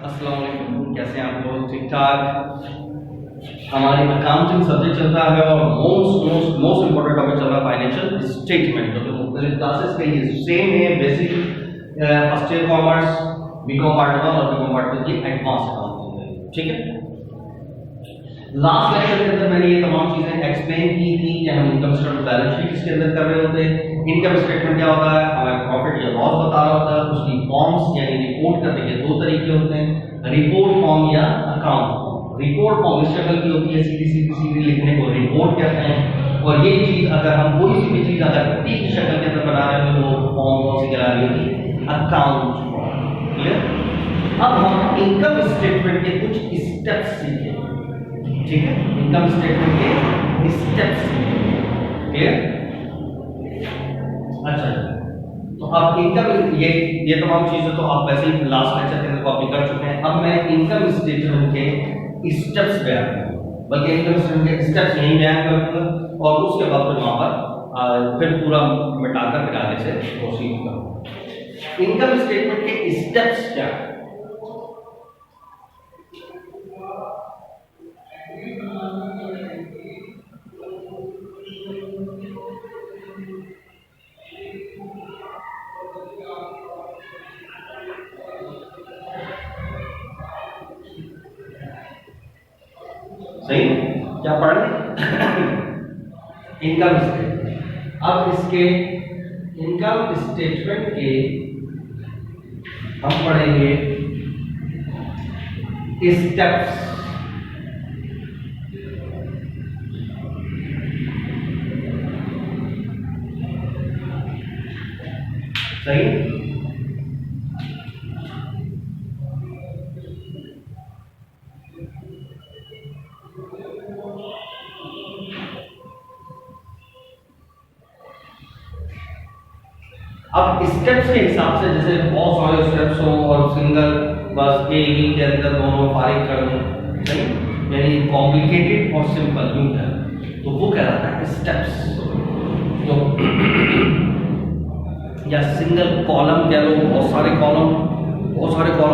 अस्सलाम वालेकुम, कैसे हैं आप लोग? ठीक ठाक। हमारी अकाउंटिंग सब्जेक्ट चल रहा है और मोस्ट इंपॉर्टेंट टॉपिक चल रहा है फाइनेंशियल स्टेटमेंट। जो कि मुख्तलिफ क्लासेस के लिए सेम है, basic first year commerce, BCom part 1 और बीकॉम पार्ट 2 की एडवांस अकाउंटिंग है। ठीक है, लास्ट लेक्चर के अंदर मैंने ये तमाम चीजें एक्सप्लेन की थी कि हम इनकम स्टेटमेंट बैलेंस शीट इसके अंदर कर रहे होते हैं। इनकम स्टेटमेंट क्या होता है, हमें प्रॉफिट या लॉस बता रहा होता है। उसकी फॉर्म्स यानी रिपोर्ट करने के दो तरीके होते हैं, रिपोर्ट फॉर्म या अकाउंट फॉर्म। रिपोर्ट फॉर्म इस शक्ल की होती है, सीधी सीधी सीधी लिखने को रिपोर्ट कहते हैं। और ये चीज अगर हम कोई सी भी चीज अगर टी की शक्ल के अंदर बना रहे हो तो फॉर्म कौन सी कहला रही होगी, अकाउंट फॉर्म। क्लियर? अब हम इनकम स्टेटमेंट के कुछ स्टेप्स सीखेंगे। ठीक है, इनकम स्टेटमेंट के स्टेप्स। क्लियर? अच्छा, तो अब इनकम ये तमाम चीजें तो आप वैसे ही लास्ट लेक्चर के अंदर कॉपी कर चुके हैं। अब मैं इनकम स्टेटमेंट के स्टेप्स बयान करूंगा, बल्कि इनकम स्टेटमेंट के स्टेप्स यही बयान करूंगा और उसके बाद फिर वहां पर फिर पूरा मिटाकर फिर आगे से प्रोसीड करूंगा। इनकम स्टेटमेंट के स्टेप्स क्या है? सही, क्या पढ़ रहे? Income statement. अब इसके इनकम स्टेटमेंट के हम पढ़ेंगे स्टेप्स। सही, अब स्टेप्स के हिसाब से जैसे बहुत सारे स्टेप्स हो और सिंगल बस एक ही के अंदर दोनों फारिग कर दूं, सही, यानी कॉम्प्लिकेटेड और सिंपल यूं है तो वो कहलाता है स्टेप्स। तो या सिंगल कॉलम कह लो, बहुत सारे कॉलम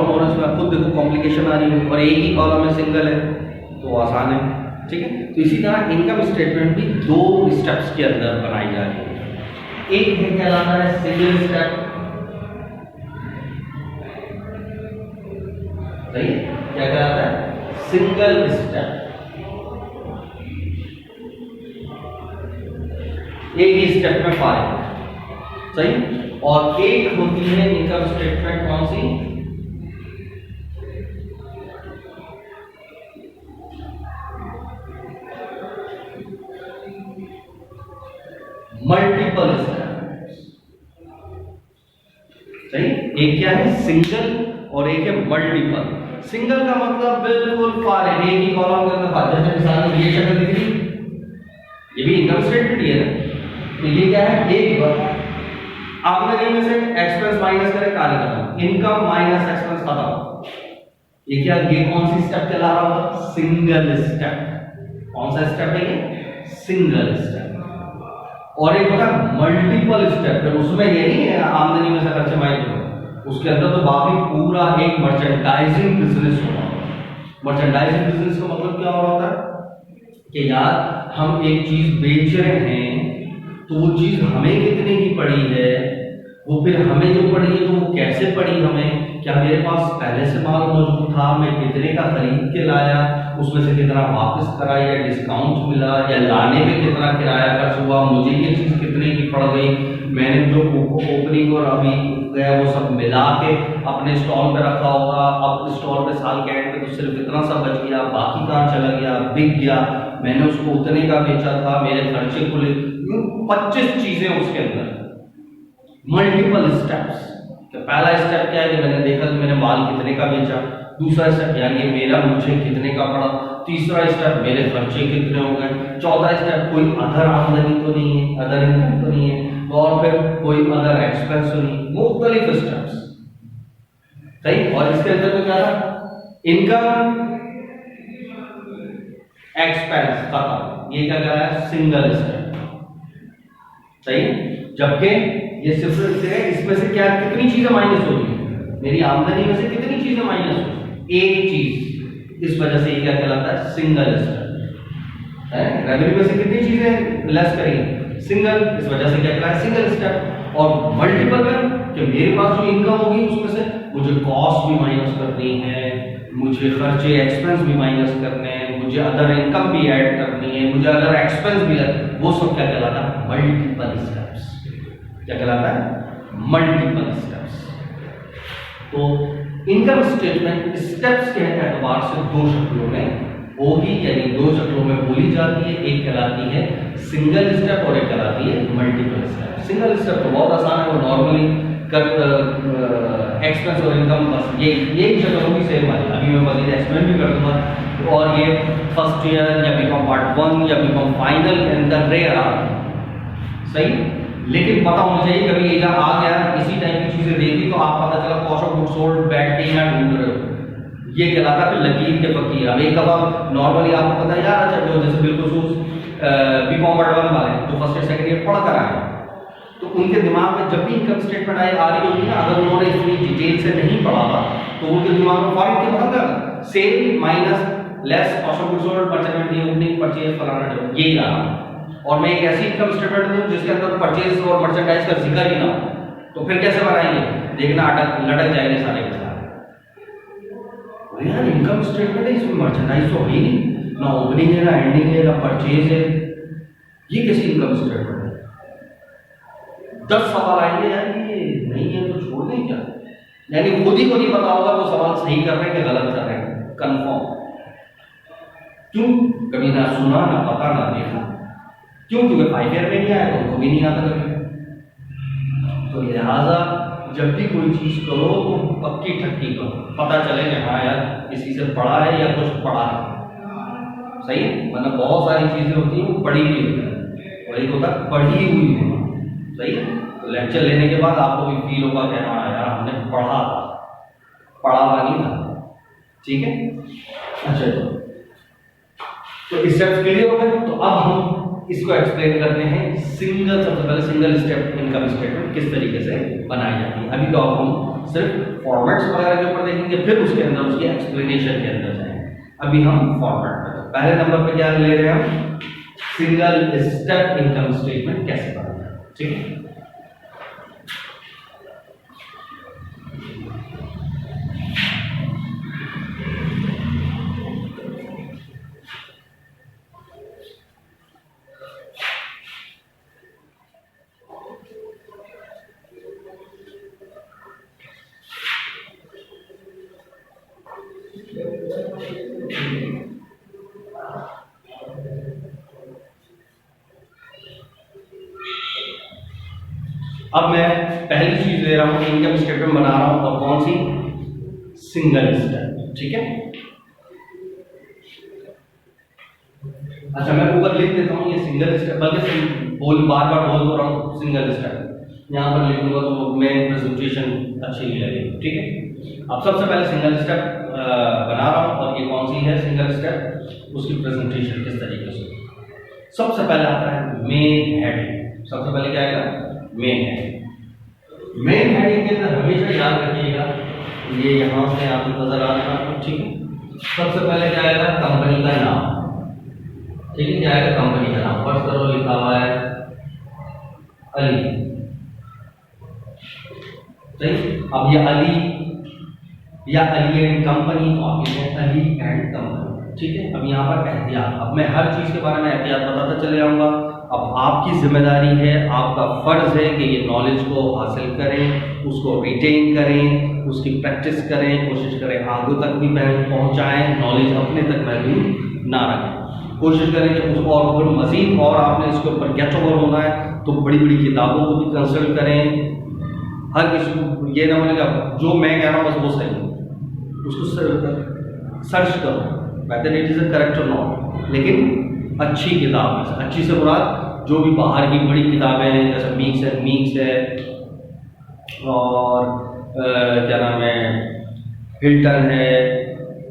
और इसमें खुद देखो कॉम्प्लिकेशन आ रही है, और एक ही कॉलम है सिंगल है तो आसान है। ठीक है, तो इसी तरह इनकम स्टेटमेंट भी दो स्टेप्स के अंदर बनाई जा रही है। एक है कहलाता है सिंगल स्टेप, सही, क्या कहलाता है, सिंगल स्टेप, एक ही स्टेप में फाइल, सही। और एक होती है इनकम स्टेटमेंट कौन सी, मल्टीपल स्टेप, सही। एक क्या है सिंगल और एक है मल्टीपल। सिंगल का मतलब बिल्कुल फारिग, एक ही कॉलम के अंदर फारिग। जैसे मिसाल में ये शक्ल दिख रही, ये भी इनकम स्टेटमेंट ही है ना। तो ये क्या है, एक बार आमदनी में से एक्सपेंस माइनस करें, कार्य खत्म, इनकम माइनस एक्सपेंस खत्म। ये क्या, ये कौन सी स्टेप कहला रहा होगा, सिंगल स्टेप। कौन सा स्टेप है ये, सिंगल स्टेप। और एक होता है मल्टीपल स्टेप, उसमें ये नहीं है आमदनी में से खर्चे माइनस हो, उसके अंदर तो बाकी पूरा एक मर्चेंडाइजिंग बिजनेस होगा। मर्चेंडाइजिंग बिजनेस का मतलब क्या हो रहा होता है कि यार हम एक चीज बेच रहे हैं तो वो चीज हमें कितने की पड़ी है, वो फिर हमें जो पड़ी है तो वो कैसे पड़ी हमें, क्या मेरे पास पहले से माल मौजूद था, मैं कितने का खरीद के लाया, उसमें से कितना वापस करा या डिस्काउंट मिला, या लाने में कितना किराया खर्च हुआ, मुझे ये चीज कितने की पड़ गई, मैंने जो ओपनिंग और अभी गया वो सब मिला के अपने स्टॉल पे रखा होगा, अब स्टॉल पे साल के एंड में तो सिर्फ इतना सा बच गया, बाकी कहाँ चला गया, बिक गया, मैंने उसको उतने का बेचा था, मेरे खर्चे खुले, 25 चीजें उसके अंदर। Multiple steps. तो पहला स्टेप क्या है कि मैंने देखा कि मैंने माल कितने का बेचा, दूसरा स्टेप यानी ये मेरा मुझे कितने का पड़ा, तीसरा स्टेप मेरे खर्चे कितने हो गए, चौथा स्टेप कोई अदर आमदनी तो नहीं है, अदर इनकम तो नहीं है, और फिर कोई अदर एक्सपेंस तो नहीं, मुख्तलिफ स्टेप्स, सही। और इसके अंदर तो क्या था, इनकम एक्सपेंस खत्म, ये क्या कह रहा है, सिंगल स्टेप, सही। जबकि ये सिर्फ इसमें से क्या कितनी चीजें माइनस हो रही है, मेरी आमदनी में से कितनी चीजें माइनस हो रही है, एक चीज, इस वजह से ये क्या कहलाता है, सिंगल स्टेप है। रेवेन्यू में से कितनी चीजें लेस करेंगे, सिंगल, इस वजह से क्या कहलाता है, सिंगल स्टेप। और मल्टीपल में कि मेरे पास जो इनकम होगी उसमें से मुझे कॉस्ट भी माइनस करनी है, मुझे खर्चे एक्सपेंस भी माइनस करने हैं, मुझे अदर इनकम भी ऐड करनी है, मुझे अदर एक्सपेंस भी, वो सब क्या कहलाता है, मल्टीपल स्टेप्स। क्या कहलाता है, मल्टीपल स्टेप्स। तो इनकम स्टेटमेंट स्टेप्स के एतबार से दो शक्लों में होगी, यानी दो शक्लों में बोली जाती है। एक कहलाती है सिंगल स्टेप और एक कहलाती है मल्टीपल स्टेप। सिंगल स्टेप तो बहुत आसान है, वो नॉर्मली एक्सपेंस और इनकम बस ये शक्ल होगी सेम वाली। अभी मैं मजीद एक्सप्लेन भी कर दूंगा। और ये फर्स्ट ईयर या बीकॉम पार्ट 1 या बीकॉम फाइनल के अंदर रेयर आ सही, लेकिन पता होना चाहिए कभी एग्जाम आ गया, इसी टाइप की चीजें देखी तो आप पता चला कॉस्ट ऑफ गुड्स सोल्ड बैठ के यहाँ ढूंढ रहे हो, ये कहलाता है लकीर के फकीर। अब एक दफा नॉर्मली आपको पता है यार, अच्छा जो जैसे बिल्कुल बीकॉम पार्ट 1 वाले जो फर्स्ट ईयर सेकंड ईयर पढ़ कर आए, तो उनके दिमाग में जब भी इनकम स्टेटमेंट आ रही होगी ना, अगर उन्होंने इतनी डिटेल से नहीं पढ़ा था तो उनके दिमाग में फॉरेन के पता कर sale minus less cost of goods sold merchandise opening purchase फलाना यही रहा। और मैं एक ऐसी इनकम स्टेटमेंट दूं जिसके अंदर परचेज और मर्चेंडाइज का जिक्र ही ना हो, तो फिर कैसे बनाएंगे, देखना लटक जाएंगे सारे के सारे। यार इनकम स्टेटमेंट है, इसमें मर्चेंडाइज तो ही नहीं, ना ओपनिंग है, ना एंडिंग है, ना परचेज है, ये कैसी इनकम स्टेटमेंट है। 10 सवाल आएंगे यार, ये नहीं है तो छोड़ दें क्या, यानी खुद ही को नहीं पता होगा वो सवाल सही कर रहे हैं कि गलत कर रहे हैं, कंफर्म। क्यों, कभी ना सुना, ना पता, ना देखा। क्यों, क्योंकि 5 ईयर में नहीं आया तो उनको भी नहीं आता कभी। तो लिहाजा जब भी कोई चीज करो तो पक्की ठक्की करो, पता चले कि हाँ यार किसी से पढ़ा है या कुछ पढ़ा है, सही है। वरना बहुत सारी चीजें होती हैं वो पढ़ी हुई होती है, और एक होता है पढ़ी हुई होना, सही है। तो लेक्चर लेने के बाद आपको भी फील होगा कि हाँ यार हमने पढ़ा था, पढ़ा हुआ नहीं था, ठीक है। अच्छा, तो स्टेप्स क्लियर हो गए। तो अब हम इसको एक्सप्लेन करते हैं सिंगल, सबसे पहले सिंगल स्टेप इनकम स्टेटमेंट किस तरीके से बनाई जाती है। अभी तो अब हम सिर्फ फॉर्मेट्स वगैरह के ऊपर देखेंगे, फिर उसके अंदर उसकी एक्सप्लेनेशन के अंदर जाएंगे। अभी हम फॉर्मेट पर, पहले नंबर पे क्या ले रहे हैं हम, सिंगल स्टेप इनकम स्टेटमेंट कैसे बनाना है, ठीक है। अब मैं पहली चीज ले रहा हूं, इनकम स्टेटमेंट बना रहा हूं, और कौन सी, सिंगल स्टेप, ठीक है। अच्छा, मैं ऊपर लिख देता हूं ये सिंगल स्टेप, बल्कि बार बार बोल रहा हूं सिंगल स्टेप, यहां पर लिख दूंगा तो मेन प्रेजेंटेशन अच्छी नहीं लगेगी, ठीक है। अब सबसे पहले सिंगल स्टेप बना रहा हूं, और ये कौन सी है सिंगल स्टेप, उसकी प्रेजेंटेशन किस तरीके से। सबसे पहले आता है मेन हेडिंग। सबसे पहले क्या आएगा, मेन हेडिंग। मेन हेडिंग के अंदर हमेशा याद रखिएगा, ये यहां से आपको नजर आ रहा है, ठीक है। सबसे पहले क्या आएगा, कंपनी का नाम, ठीक है। क्या आएगा, कंपनी का नाम। फर्स्ट करो, लिखा हुआ है अली, सही। अब ये अली या अली एंड कंपनी, तो आप लिखें अली एंड कंपनी, ठीक है। अब यहाँ पर एहतियात, अब मैं हर चीज के बारे में एहतियात बताता चले जाऊंगा। अब आपकी जिम्मेदारी है, आपका फर्ज है कि ये नॉलेज को हासिल करें, उसको रिटेन करें, उसकी प्रैक्टिस करें, कोशिश करें आगे तक भी पहुंचाएं, नॉलेज अपने तक महदूद ना रखें। कोशिश करें कि उसको और मजीद, और आपने इसके ऊपर गेट ओवर होना है तो बड़ी बड़ी किताबों को भी कंसल्ट करें। हर किसी को ये ना बोलेगा जो मैं कह रहा हूँ बस वो सही, उसको सर्च करो वेदर इट इज करेक्ट और नॉट, लेकिन अच्छी किताब है। अच्छी से मुराद जो भी बाहर की बड़ी किताबें हैं, जैसे मीक्स है और क्या नाम है, हिल्टन है,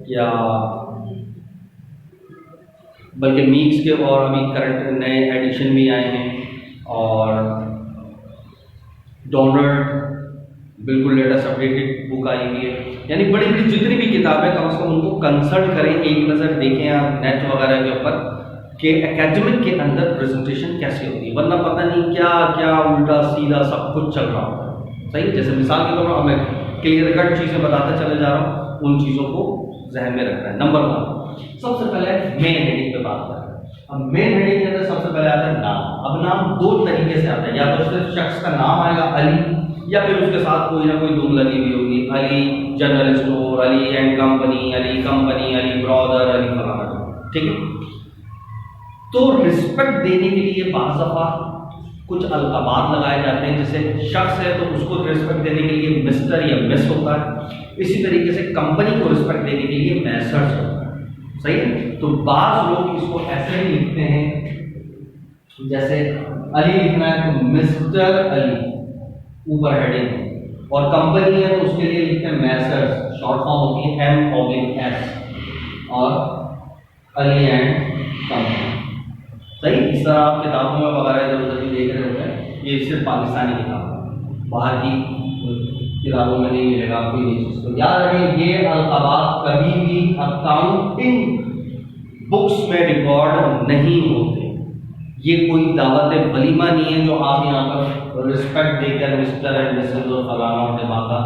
या बल्कि मीक्स के और अभी करंट नए एडिशन भी आए हैं, और डोनल्ड बिल्कुल लेटेस्ट अपडेटेड बुक आई हुई है। यानी बड़ी बड़ी जितनी भी किताबें कम से कम उनको कंसल्ट करें, एक नज़र देखें आप नेट वगैरह के ऊपर कि एकेडमिक के अंदर प्रेजेंटेशन कैसे होती है, वरना पता नहीं क्या क्या उल्टा सीधा सब कुछ चल रहा होता है। सही, जैसे मिसाल के तौर पर मैं क्लियर कट चीज़ें बताते चले जा रहा हूँ, उन चीज़ों को जहन में रखना है। नंबर 1, सबसे पहले मेन हेडिंग पे बात करें। अब मेन हेडिंग के अंदर सबसे पहले आता है नाम। अब नाम दो तरीके से आता है, या तो सिर्फ शख्स का नाम आएगा अली, या फिर उसके साथ कोई ना कोई दुम लगी हुई होगी, Ali general store, Ali and company, Ali brother, Ali फलाना। ठीक है, तो रिस्पेक्ट देने के लिए बाज़ दफ़ा कुछ अलकाबात लगाए जाते हैं। जैसे शख्स है तो उसको रिस्पेक्ट देने के लिए मिस्टर या मिस होता है, इसी तरीके से कंपनी को रिस्पेक्ट देने के लिए मैसर्स होता है। सही है, तो बाज़ लोग इसको ऐसे ही लिखते हैं, जैसे अली लिखना है तो मिस्टर अली ऊपर हेडिंग, और कंपनी है तो उसके लिए लिखते हैं मैसर्स, शॉर्ट फॉर्म होती है M/S, और अली एंड कंपनी। सही, इस तरह आप किताबों में वगैरह इधर उधर भी देख रहे होते हैं, ये सिर्फ पाकिस्तानी किताब, बाहर की किताबों में नहीं मिलेगा आपको ये चीज़। तो याद रखें, ये अलकाबात कभी भी अकाउंटिंग बुक्स में रिकॉर्ड नहीं होते। ये कोई दावत वलीमा नहीं है जो आप यहाँ पर रिस्पेक्ट देकर मिस्टर एंड मिसेज और फलाना और दिमागा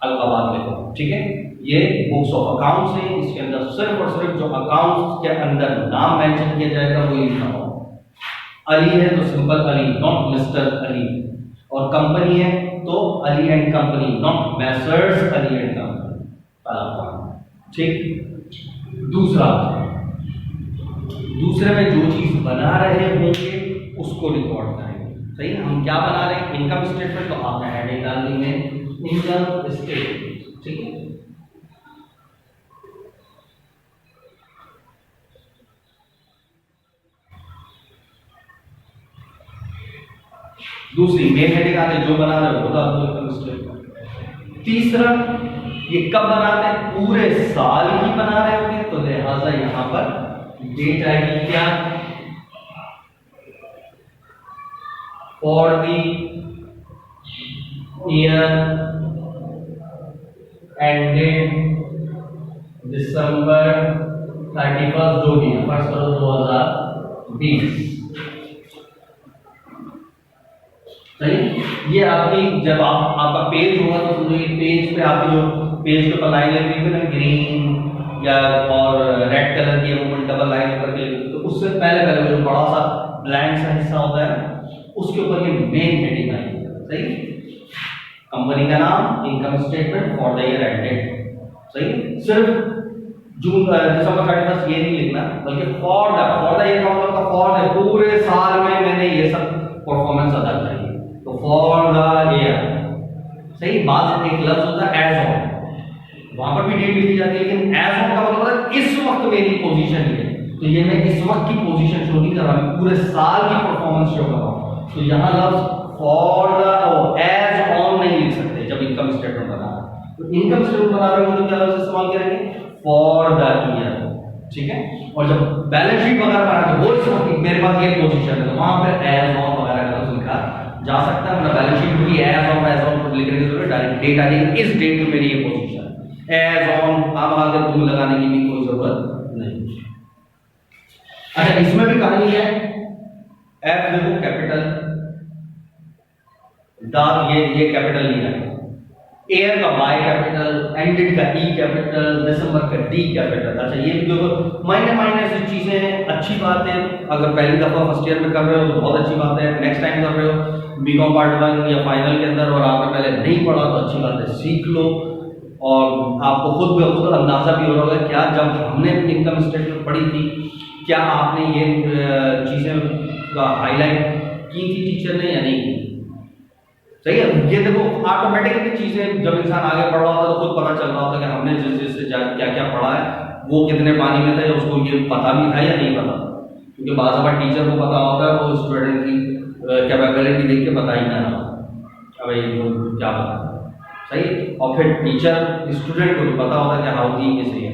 अलकाबात लिखो। ठीक है, ये बुक्स ऑफ अकाउंट्स है, इसके अंदर सिर्फ और सिर्फ जो अकाउंट्स के अंदर नाम मेंशन किया जाएगा वो लिखना होगा। अली है तो simple Ali, not mister Ali, और कंपनी है तो Ali and company, not Messrs Ali and company. ठीक, दूसरे में जो चीज बना रहे होंगे उसको रिकॉर्ड करेंगे। सही है, हम क्या बना रहे हैं, इनकम स्टेटमेंट, तो आपने हेडिंग डाल दी है इनकम स्टेटमेंट। ठीक है, दूसरी मेन हेडिंग आते जो बना रहे हो इनकम स्टेटमेंट। तीसरा, ये कब बनाते हैं, पूरे साल की बना रहे होंगे, तो लिहाजा यहां पर डेट आएगी क्या, फॉर द ईयर एंडेड दिसंबर 31 जो भी है, फर्स्ट करो 2020। सही, ये आपकी जब आपका पेज होगा तो समझो ये पेज पे आपकी जो पेज के ऊपर लाइन लगी हुई है ना, ग्रीन या और रेड कलर की वो डबल लाइन करके, तो उससे पहले जो बड़ा सा ब्लैंक सा हिस्सा होता है उसके ऊपर ये मेन हेडिंग आई है। सही, कंपनी का नाम, income statement for the year ended. सही, सिर्फ जून दिसंबर 31 ये नहीं लिखना, बल्कि फॉर द ईयर का मतलब फॉर द पूरे साल में मैंने ये सब परफॉर्मेंस अदा करी, तो फॉर द ईयर। सही, बाद एक लफ्ज होता है एज ऑन, वहां पर भी डेट लिखी जाती है, लेकिन एज ऑन का मतलब है इस वक्त मेरी पोजीशन है, तो ये मैं इस वक्त की पोजीशन शो नहीं कर रहा, पूरे साल की परफॉर्मेंस शो कर रहा हूं। तो यहां लफ्ज फॉर द एज ऑन नहीं लिख सकते जब इनकम स्टेटमेंट बना रहे हैं। तो इनकम स्टेटमेंट बना रहे हो तो क्या लफ्ज इस्तेमाल करेंगे, फॉर द ईयर। ठीक है, और जब बैलेंस शीट वगैरह बना तो वो इस वक्त मेरे पास ये पोजीशन है, तो वहां पर एज ऑन वगैरह का लफ्ज लिखा जा सकता है। मतलब बैलेंस शीट भी एज ऑन लिखने की जरूरत, डायरेक्ट डेट आ जाएगी, इस डेट पे मेरी ये पोजीशन है, एज ऑन अब आगे तुम लगाने की भी कोई जरूरत नहीं। अच्छा, इसमें भी कहानी है, एफ देखो कैपिटल, ये कैपिटल नहीं है, एयर का वाई कैपिटल, एंडेड का ई कैपिटल, दिसंबर का डी कैपिटल। अच्छा, ये जो माइनर सी चीजें हैं, अच्छी बात है, अगर पहली दफा फर्स्ट ईयर में कर रहे हो तो बहुत अच्छी बात है, नेक्स्ट टाइम कर रहे हो बीकॉम पार्ट 1 या फाइनल के अंदर और आपने पहले नहीं पढ़ा तो अच्छी बात है, सीख लो, और आपको खुद ब खुद अंदाजा भी हो रहा होगा क्या जब हमने इनकम स्टेटमेंट पढ़ी थी क्या आपने ये चीजें का हाईलाइट की थी टीचर ने या नहीं की। सही है, ये देखो ऑटोमेटिकली चीजें जब इंसान आगे पढ़ रहा होता है तो खुद पता चल रहा होता है कि हमने जिस क्या क्या पढ़ा है वो कितने पानी में था या उसको ये पता भी था या नहीं पता, क्योंकि बाज़ बार टीचर को पता होता है वो स्टूडेंट की कैपेबिलिटी देख के पता ही ना अब ये क्या पता। सही, और फिर टीचर स्टूडेंट को भी पता होता है कि हाउ दी कैसे है,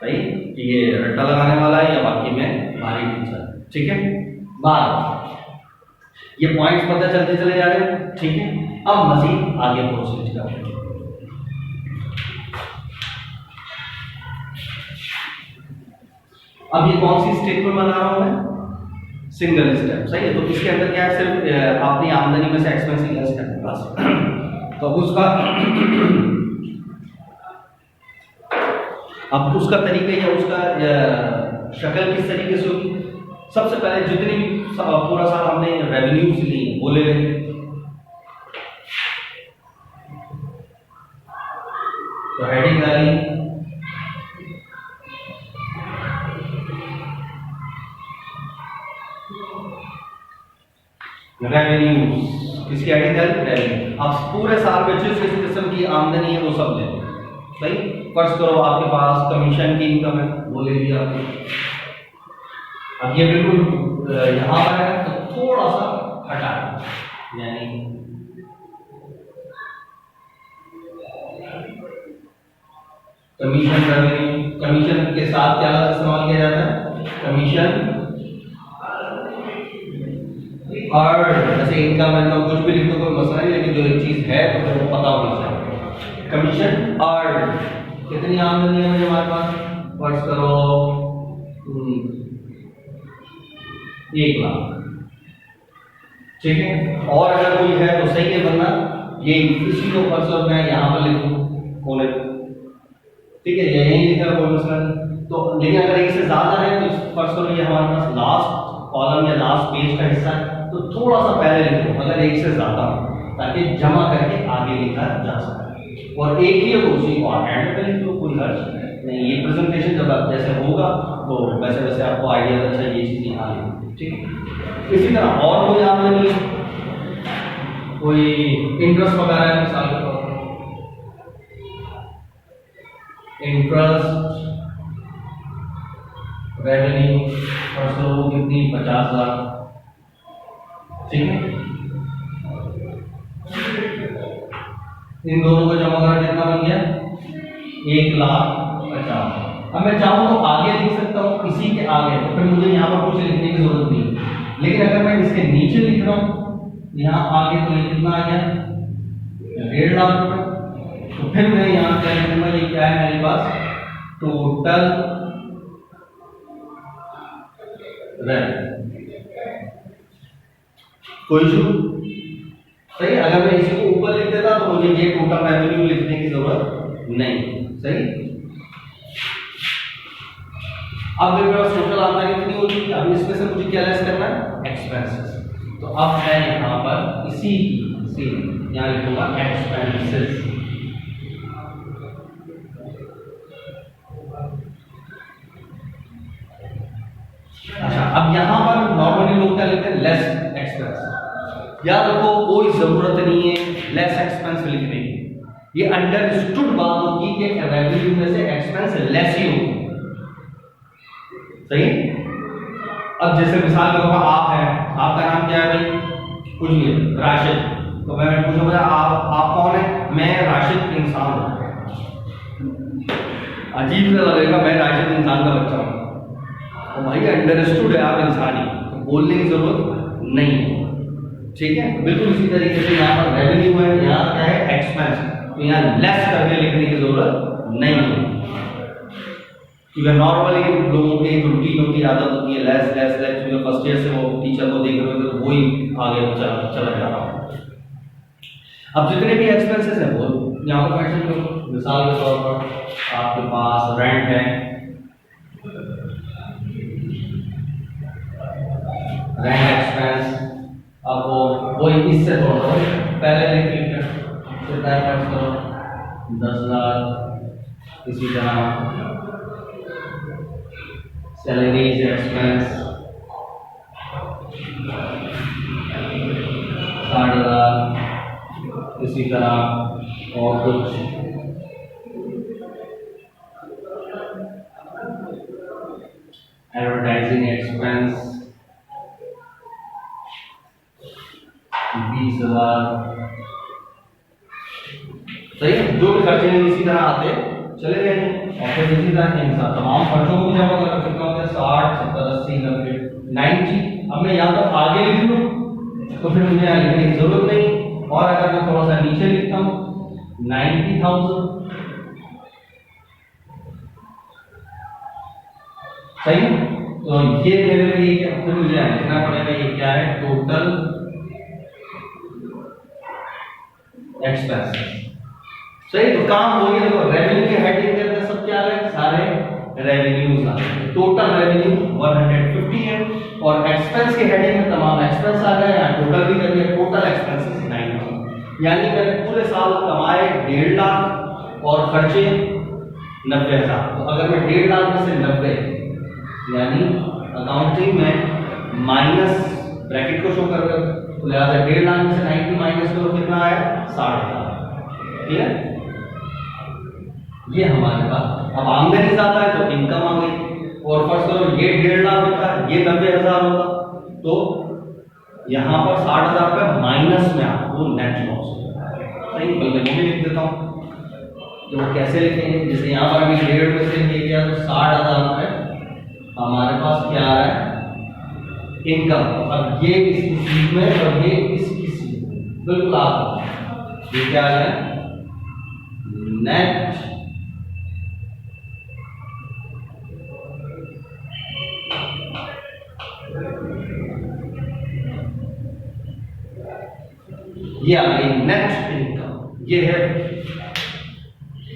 सही कि ये रट्टा लगाने वाला है या बाकी में भारी टीचर। ठीक है, बात ये पॉइंट्स पता चलते चले जा रहे हैं, ठीक है। अब मजीद आगे प्रोसीड करते हैं। अब ये कौन सी स्टेप में बना रहा हूं मैं? सिंगल स्टेप, सही है। तो इसके अंदर क्या है, सिर्फ अपनी आमदनी में से एक्सपेंस लेस करना बस। तो उसका अब उसका तरीका या उसका शक्ल किस तरीके से होगी? सबसे पहले जितनी भी पूरा साल हमने रेवेन्यूज ली वो ले लेंगे। तो हेडिंग डाली रेवेन्यूज, किसकी हेडिंग डाली? रेवेन्यू। अब पूरे साल में जिस किस्म की आमदनी है वो सब ले, सही। फर्स्ट करो आपके पास कमीशन की इनकम है, वो ले लिया आपने। अब ये बिल्कुल यहां पर है तो थोड़ा सा हटा, यानी कमीशन रेवेन्यू, कमीशन के साथ क्या इस्तेमाल किया जाता है? कमीशन और जैसे इनकम है तो कुछ भी लिख दो कोई मसला नहीं, लेकिन जो एक चीज है तो वो पता होनी चाहिए। कमीशन और कितनी आमदनी है मुझे हमारे पास? फर्स्ट करो 1 लाख, ठीक है। और अगर कोई है तो सही है, वरना ये इसी को फर्स्ट मैं यहाँ पर लिखूँ होने, ठीक है, यही लिखा है, कोई मसला नहीं। तो लेकिन अगर एक से ज्यादा है तो फर्स्ट करो ये हमारे पास लास्ट कॉलम या लास्ट पेज का हिस्सा है, तो थोड़ा सा पहले लिखो अगर एक से ज्यादा, ताकि जमा करके आगे लिखा जा सके। और एक ही है तो उसी को हैंड पे लिख लो, कोई हर्ज नहीं। ये प्रेजेंटेशन जब आप जैसे होगा तो वैसे वैसे आपको आइडिया अच्छा ये चीज यहाँ लिखो, ठीक है। इसी तरह और कोई आमदनी, कोई इंटरेस्ट वगैरह है मिसाल के तौर पर, इंटरेस्ट रेवेन्यू और वो कितनी? 50 लाख, ठीक है। इन दोनों को जमा करा कितना बन गया? 1,50,000। अब मैं चाहूँ तो आगे लिख सकता हूँ, इसी के आगे, तो फिर मुझे यहाँ पर कुछ लिखने की जरूरत नहीं। लेकिन अगर मैं इसके नीचे लिख रहा हूँ यहाँ आगे, तो ये कितना आ गया? 1.5 लाख रुपए। तो फिर मैं यहाँ क्या लिखूंगा? ये क्या है मेरे पास? टोटल कोई सही। अगर मैं इसी को ऊपर लिख देता तो मुझे ये टोटल रेवेन्यू लिखने की जरूरत नहीं, सही। अब मेरे पास टोटल आमदनी कितनी हो चुकी है? अब इसमें से मुझे क्या लेस करना है? एक्सपेंसेस। तो अब मैं यहाँ पर इसी यहाँ लिखूंगा एक्सपेंसेस। अच्छा, अब यहाँ पर नॉर्मली लोग क्या लिखते हैं? Less expense. याद रखो कोई जरूरत नहीं है लेस एक्सपेंस लिखने की, ये अंडरस्टूड बात होगी कि रेवेन्यू में से एक्सपेंस लेस ही होगा, सही। अब जैसे मिसाल के तौर पर आप है, आपका नाम क्या है भाई? कुछ नहीं, राशिद। तो मैं पूछूंगा आप कौन है? मैं राशिद इंसान हूं। अजीब सा लगेगा, मैं राशिद इंसान का बच्चा हूं। तो भाई अंडरस्टूड है आप इंसान ही, तो बोलने की जरूरत नहीं है, ठीक है। बिल्कुल इसी तरीके से यहाँ पर रेवेन्यू है, यहाँ क्या है? एक्सपेंस। तो यहाँ लेस करके लिखने की जरूरत नहीं है, क्योंकि नॉर्मली लोगों की एक रूटीन की आदत होती है लेस लेस लेस, क्योंकि फर्स्ट ईयर से वो टीचर को देख रहे हो तो वही आगे चला जा रहा है। अब जितने भी एक्सपेंसेस हैं वो यहाँ पर मेंशन करो। मिसाल के तौर पर आपके पास रेंट है, रेंट एक्सपेंस। अब वो इससे थोड़ा पहले लिख लीजिए, कितना खर्च करो? 10 लाख। इसी तरह सैलरीज एक्सपेंस 60 लाख। इसी तरह और कुछ एडवर्टाइजिंग एक्सपेंस 20,000, सही है। जो भी खर्चे हैं इसी तरह आते चले गए हैं, और फिर इसी तरह इन तमाम खर्चों को जमा कर सकता हूँ। 60, 70, 80, 90, 90। अब मैं यहाँ पर आगे लिख लूँ तो फिर मुझे यहाँ लिखने की जरूरत नहीं। और अगर मैं थोड़ा सा नीचे लिखता हूँ 90,000, सही। तो ये मेरे लिए क्या, फिर मुझे यहाँ लिखना पड़ेगा ये क्या है, टोटल एक्सपेंसेस। सही, तो काम हो गया। तो रेवेन्यू के हेडिंग के अंदर सब क्या है, सारे रेवेन्यूज आ गए। टोटल रेवेन्यू 150 है और एक्सपेंस के हेडिंग में तमाम एक्सपेंस आ गए। यहाँ टोटल भी कर दिया, टोटल एक्सपेंसेस 9,000, यानी मैंने पूरे साल कमाए 1.5 लाख और खर्चे 90,000। तो अगर मैं 1.5 लाख में से 90, यानी अकाउंटिंग में माइनस ब्रैकेट को शो कर रहे हो, तो लिहाजा 1.5 लाख में से 90 माइनस करो, कितना आया, 60,000। ठीक है, ये हमारे पास। अब आमदनी ज्यादा है तो इनकम आ गई। और फर्स्ट करो ये 1.5 लाख होता है, ये 90,000 होता, तो यहाँ पर 60,000 रुपये माइनस में आपको नेट लॉस होता है। सही, बल्कि वो भी लिख देता हूँ। तो कैसे लिखेंगे, जैसे यहाँ पर अभी 1.5 में से ले गया तो 60,000 रुपये हमारे पास क्या आ रहा है, इनकम। अब ये इस सीट में और ये इस सीट में, बिल्कुल आप ये क्या आ जाए, नेट ये आ गई नेट इनकम। ये है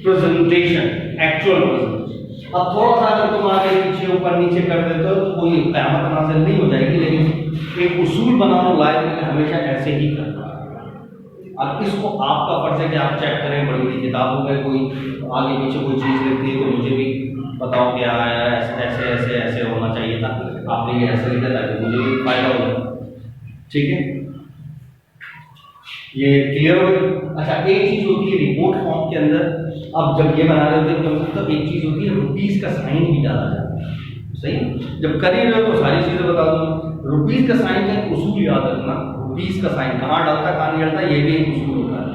प्रेजेंटेशन, एक्चुअल प्रेजेंटेशन। अब थोड़ा सा अगर तुम आगे पीछे ऊपर नीचे कर देते हो तो कोई क़यामत नाज़िल नहीं हो जाएगी, लेकिन एक उसूल बनाना लाइफ में हमेशा ऐसे ही करना है। अब इसको आपका फर्ज है कि आप चेक करें, बड़ी बड़ी किताबों में कोई आगे पीछे कोई चीज़ लिखती है तो मुझे भी बताओ कि ऐसे ऐसे ऐसे होना चाहिए था, आपने ये ऐसे लिखा ताकि मुझे भी फायदा हो जाए। ठीक है, ये क्लियर हो गया। अच्छा, एक चीज होती है रिपोर्ट फॉर्म के अंदर, अब जब ये बना रहे होते हैं तो एक चीज होती है रुपीस का साइन भी डाला जाता है। सही, जब कर ही रहे हो तो सारी चीजें बता दूंगा। रुपीस का साइन का एक उसूल याद रखना, रुपीस का साइन कहाँ डालता है कहाँ नहीं डालता, ये भी एक उसूल होता है।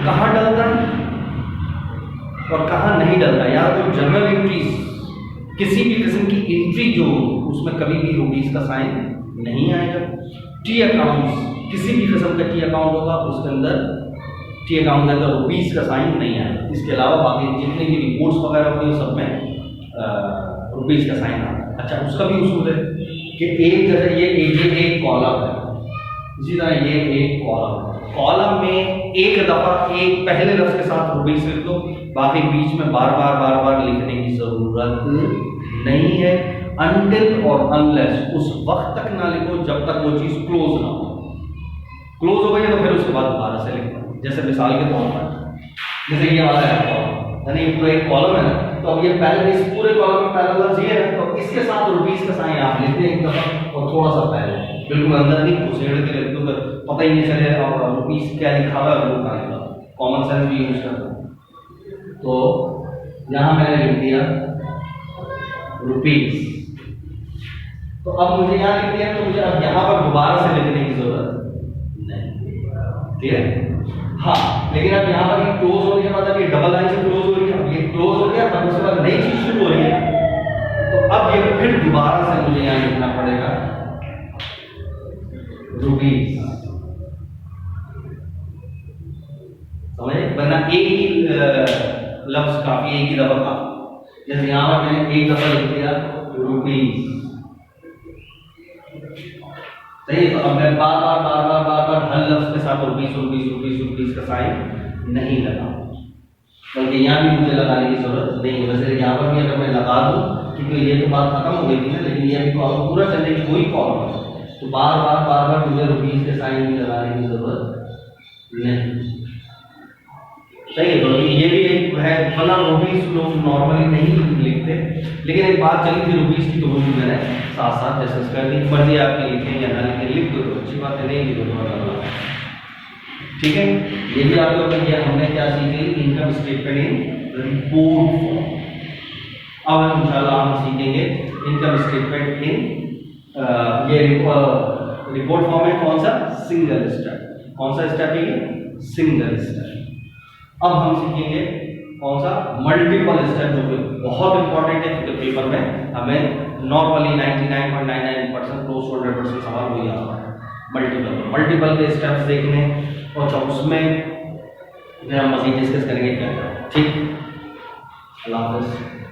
कहाँ डालता है और कहाँ नहीं डालता, या तो जनरल एंट्रीज, किसी भी किस्म की एंट्री जो उसमें कभी भी रुपीस का साइन नहीं आएगा। टी अकाउंट्स, किसी भी किस्म का टी अकाउंट होगा उसके अंदर, टी अकाउंट के अंदर रुपीस का साइन नहीं आएगा। इसके अलावा बाकी जितनी भी रिपोर्ट्स वगैरह होती है सब में रुपीस का साइन आता है। अच्छा, उसका भी उसूल है कि एक जैसे ये एक कॉलम है, इसी तरह ये एक कॉलम है। कॉलम में एक दफा एक पहले लफ्ज के साथ रुपीस लिख दो, बाकी बीच में बार बार लिखने की जरूरत नहीं है। अनटिल और अनलेस उस वक्त तक ना लिखो जब तक वो चीज क्लोज ना हो। क्लोज हो गई तो फिर उसके बाद दोबारा से लिखना। जैसे मिसाल के तौर पर जैसे ये वाला है कॉलम, यानी पूरा एक कॉलम है ना, तो अब ये पहले इस पूरे कॉलम में पहला लफ्ज ये है तो इसके साथ रुपीस का साइन आप लिखते हैं एक दफा और थोड़ा सा पहले, बिल्कुल अंदर नहीं घुसेड़ के लिख दो, पता ही नहीं चले और रुपीस क्या लिखा हुआ है वो कहाँ लिखा। कॉमन सेंस भी यूज करना। तो यहाँ मैंने लिख दिया रुपीस, तो अब मुझे यहाँ लिख दिया तो मुझे अब यहाँ पर दोबारा से लिखने की जरूरत नहीं। ठीक है, हाँ, लेकिन अब यहाँ पर क्लोज होने के बाद अब ये डबल लाइन से क्लोज हो रही है, अब ये क्लोज हो गया, तब उसके बाद नई चीज शुरू हो रही है, तो अब ये फिर दोबारा से मुझे यहाँ लिखना पड़ेगा रुपीस। समझे, वरना एक ही लफ्ज काफी, एक ही दफा काफी। जैसे यहाँ पर मैंने एक दफा लिख दिया रुपीस, सही है। तो अब मैं बार बार हर लफ्ज के साथ रुपीस का साइन नहीं लगा, बल्कि यहाँ भी मुझे लगाने की जरूरत नहीं है। वैसे यहाँ पर भी अगर मैं लगा दूँ, क्योंकि ये तो बात खत्म हो गई थी ना, लेकिन ये अभी कॉलम पूरा चलने की कोई कॉलम है तो बार बार मुझे रुपीस के साइन भी लगाने की जरूरत नहीं। सही है, तो ये भी एक है, वरना रुपीस लोग नॉर्मली नहीं लिखते, लेकिन एक बात चली थी रुपीस की तो वो भी मैंने साथ साथ डिस्कस कर दी। मर्जी आपकी लिखें या ना लिखें, लिख दो तो अच्छी बात है, नहीं लिखो तो। ठीक है, ये भी आप लोगों ने हमने क्या सीखे, income statement in report form. अब इंशाल्लाह हम सीखेंगे इनकम स्टेटमेंट इन ये रिपोर्ट फॉर्म में कौन सा, सिंगल स्टेप। कौन सा स्टेप है ये, सिंगल स्टेप। अब हम सीखेंगे कौन सा, मल्टीपल स्टेप, जो कि बहुत इंपॉर्टेंट है क्योंकि पेपर में हमें नॉर्मली 99.99% क्लोज टू 100% सवाल वही आता है। मल्टीपल के स्टेप्स देखने और उसमें फिर हम मज़ीद डिस्कस करेंगे क्या, ठीक। अल्लाह हाफ़िज़।